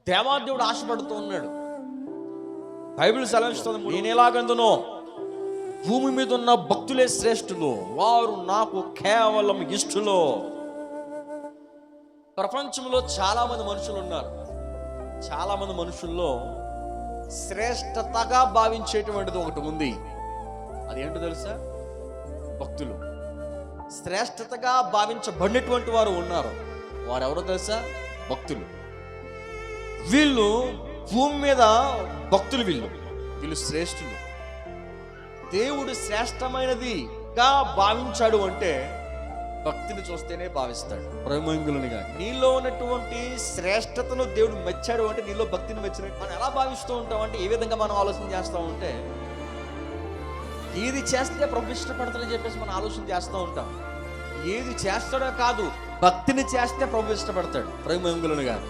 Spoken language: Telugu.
దేవాదేవుడు ఆశపడుతూ ఉన్నాడు. బైబిల్ సెలవిస్తుంది, నేను ఎలాగందునో భూమి మీద ఉన్న భక్తులే శ్రేష్ఠులు, వారు నాకు కేవలం ఇష్టలు. ప్రపంచంలో చాలా మంది మనుషులు ఉన్నారు. చాలా మంది మనుషుల్లో శ్రేష్టతగా భావించేటువంటిది ఒకటి ఉంది. అదేంటో తెలుసా? భక్తులు. శ్రేష్టతగా భావించబడినటువంటి వారు ఉన్నారు. వారు ఎవరో తెలుసా? భక్తులు. వీళ్ళు భూమి మీద భక్తులు. వీళ్ళు శ్రేష్ఠులు. దేవుడు శ్రేష్టమైనదిగా భావించాడు అంటే భక్తిని చూస్తేనే భావిస్తాడు. ప్రేమంగులునిగా నీలో ఉన్నటువంటి శ్రేష్టతను దేవుడు మెచ్చాడు అంటే నీలో భక్తిని మెచ్చినట్టు. మనం ఎలా భావిస్తూ ఉంటాం అంటే, ఏ విధంగా మనం ఆలోచన చేస్తూ ఉంటే, ఏది చేస్తే ప్రభు ఇష్టపడతాడని చెప్పేసి మనం ఆలోచన చేస్తూ ఉంటాం. ఏది చేస్తాడో కాదు, భక్తిని చేస్తే ప్రభు ఇష్టపడతాడు. ప్రేమంగులునిగా